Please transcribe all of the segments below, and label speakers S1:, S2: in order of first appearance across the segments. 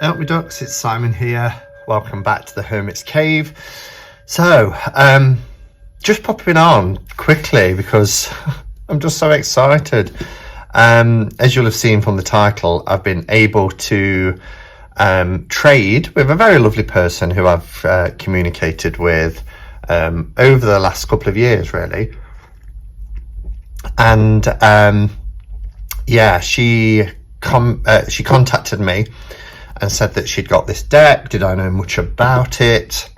S1: Out me ducks, it's Simon here. Welcome back to the Hermit's Cave. So, just popping on quickly because I'm just so excited. As you'll have seen from the title, I've been able to trade with a very lovely person who I've communicated with over the last couple of years, really. And yeah, she contacted me and said that she'd got this deck. Did I know much about it?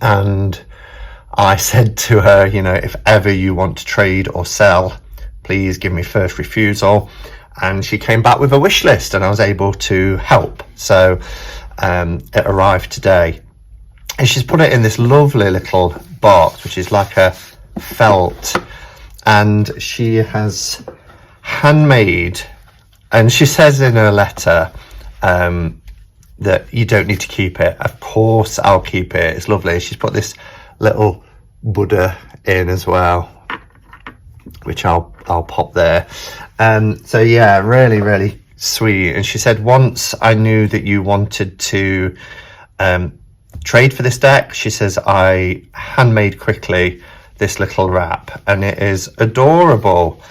S1: And I said to her, you know, if ever you want to trade or sell, please give me first refusal. And she came back with a wish list and I was able to help. So it arrived today. And she's put it in this lovely little box, which is like a felt. And she has handmade, and she says in her letter that you don't need to keep it. Of course I'll keep it, it's lovely. She's put this little Buddha in as well, which I'll pop there. So yeah, really sweet. And she said, once I knew that you wanted to trade for this deck, she says, I handmade quickly this little wrap and it is adorable.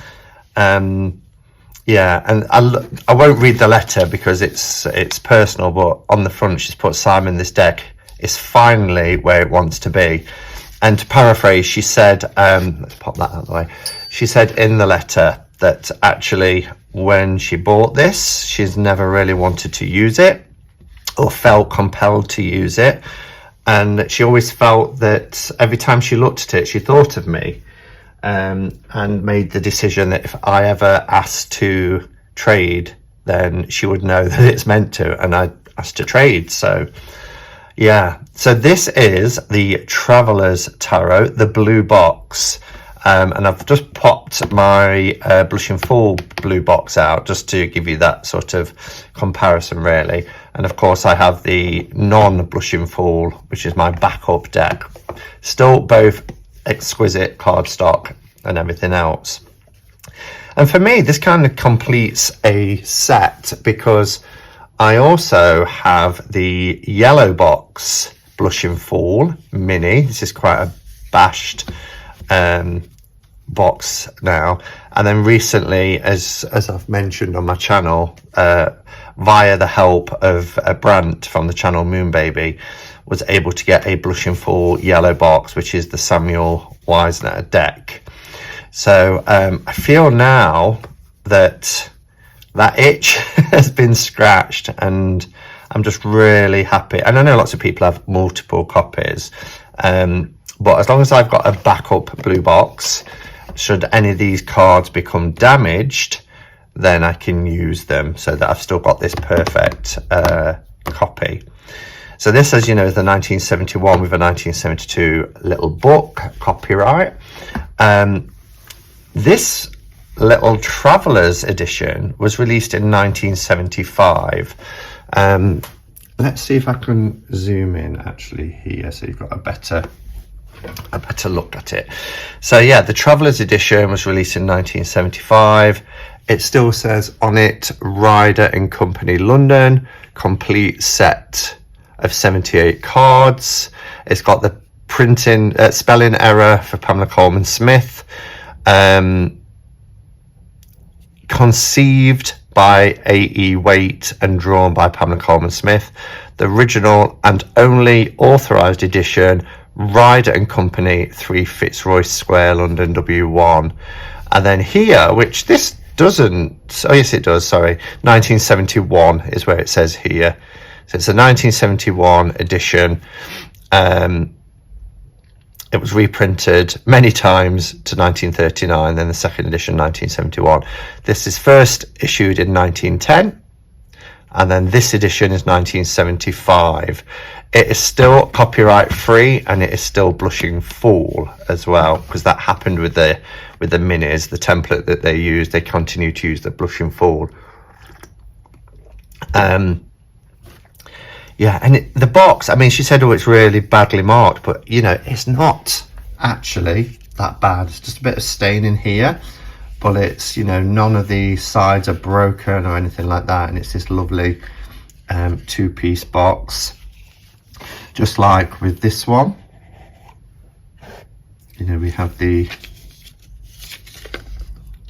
S1: Yeah, and I won't read the letter because it's personal, but on the front she's put, Simon, this deck is finally where it wants to be. And to paraphrase, she said, let's pop that out of the way. She said in the letter that actually when she bought this, she's never really wanted to use it or felt compelled to use it. And she always felt that every time she looked at it, she thought of me. And made the decision that if I ever asked to trade, then she would know that it's meant to, and I asked to trade. So yeah, so this is the Traveller's Tarot, the blue box, and I've just popped my Blushing Fool blue box out just to give you that sort of comparison, really. And of course I have the non-Blushing Fool, which is my backup deck. Still both exquisite cardstock and everything else. And for me, this kind of completes a set because I also have the yellow box Blushing Fool mini. This is quite a bashed box now. And then recently, as I've mentioned on my channel, via the help of Brant from the channel Moonbaby, was able to get a Blushing Fool yellow box, which is the Samuel Wisner deck. So I feel now that that itch has been scratched and I'm just really happy. And I know lots of people have multiple copies, but as long as I've got a backup blue box, should any of these cards become damaged, then I can use them so that I've still got this perfect copy. So this, as you know, is the 1971 with a 1972 little book copyright. This little Traveller's edition was released in 1975. Let's see if I can zoom in actually here so you've got a better look at it. So yeah, the Traveller's edition was released in 1975. It still says on it, Ryder and Company London, complete set of 78 cards. It's got the printing spelling error for Pamela Coleman Smith, conceived by A.E. Waite and drawn by Pamela Coleman Smith. The original and only authorised edition, Ryder and Company, 3 Fitzroy Square, London, W1. And then here, which this doesn't, oh yes it does, sorry, 1971 is where it says here. So it's a 1971 edition. It was reprinted many times to 1939, then the second edition 1971. This is first issued in 1910, and then this edition is 1975. It is still copyright free, and it is still Blushing Fool as well, because that happened with the minis, the template that they used. They continue to use the Blushing Fool. Yeah, and the box, I mean, she said, oh, it's really badly marked, but, you know, it's not actually that bad. It's just a bit of stain in here, but it's, you know, none of the sides are broken or anything like that, and it's this lovely two-piece box, just like with this one. You know, we have the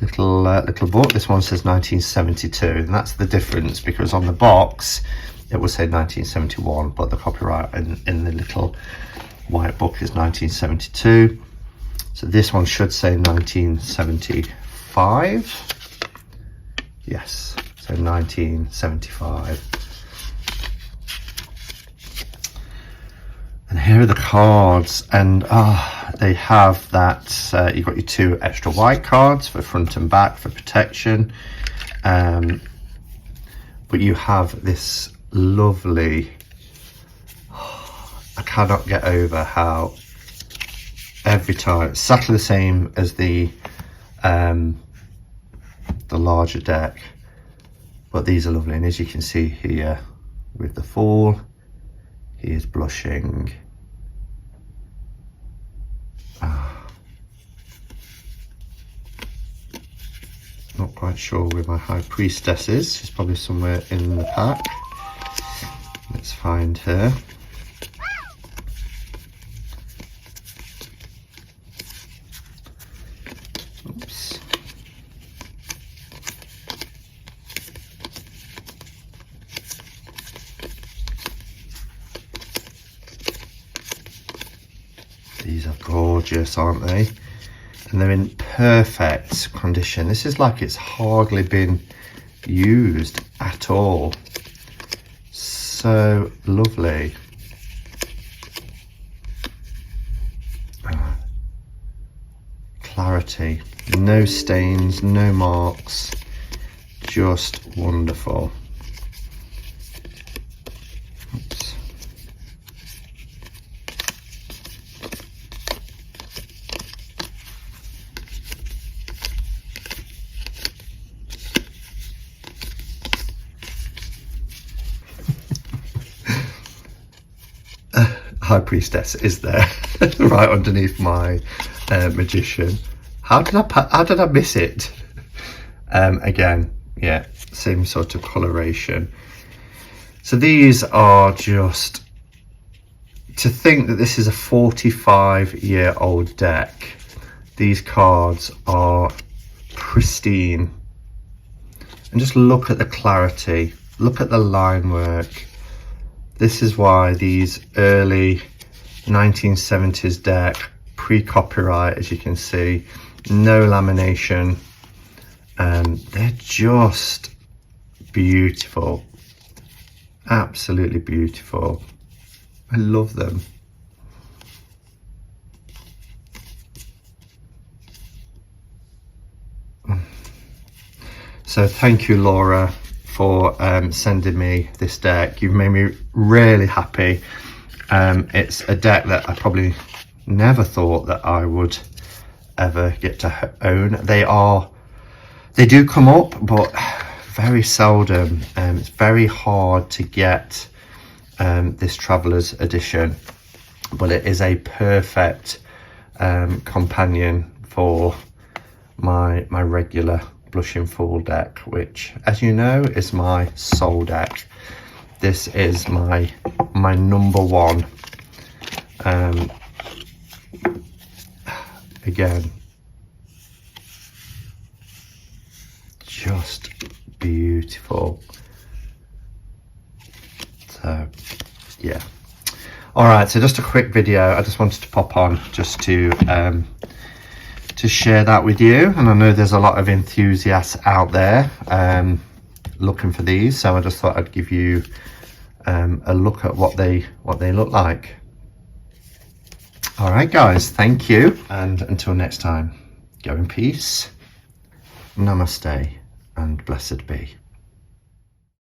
S1: little book. This one says 1972, and that's the difference, because on the box it will say 1971, but the copyright in the little white book is 1972. So this one should say 1975. Yes, so 1975. And here are the cards, and they have that, you've got your 2 extra white cards for front and back for protection, but you have this lovely, I cannot get over how every time, exactly the same as the larger deck, but these are lovely. And as you can see here with the Fool, he is blushing. Not quite sure where my High Priestess is. She's probably somewhere in the pack. Let's find her. Oops. These are gorgeous, aren't they? And they're in perfect condition. This is like it's hardly been used at all. So lovely. Clarity, no stains, no marks, just wonderful. Oops. High Priestess is there right underneath my Magician. How did I miss it? Again, yeah, same sort of coloration. So these are just, to think that this is a 45-year-old deck. These cards are pristine, and just look at the clarity, look at the line work. This is why these early 1970s deck, pre-copyright, as you can see, no lamination, they're just beautiful, absolutely beautiful. I love them. So thank you, Laura, for sending me this deck. You've made me really happy. It's a deck that I probably never thought that I would ever get to own. They do come up, but very seldom. It's very hard to get this Traveller's Edition, but it is a perfect companion for my regular Blushing Fool deck, which, as you know, is my soul deck. This is my number one. Again, just beautiful. So yeah, all right, so just a quick video. I just wanted to pop on just to share that with you, and I know there's a lot of enthusiasts out there looking for these, so I just thought I'd give you a look at what they look like. All right, guys, thank you, and until next time, go in peace, namaste, and blessed be.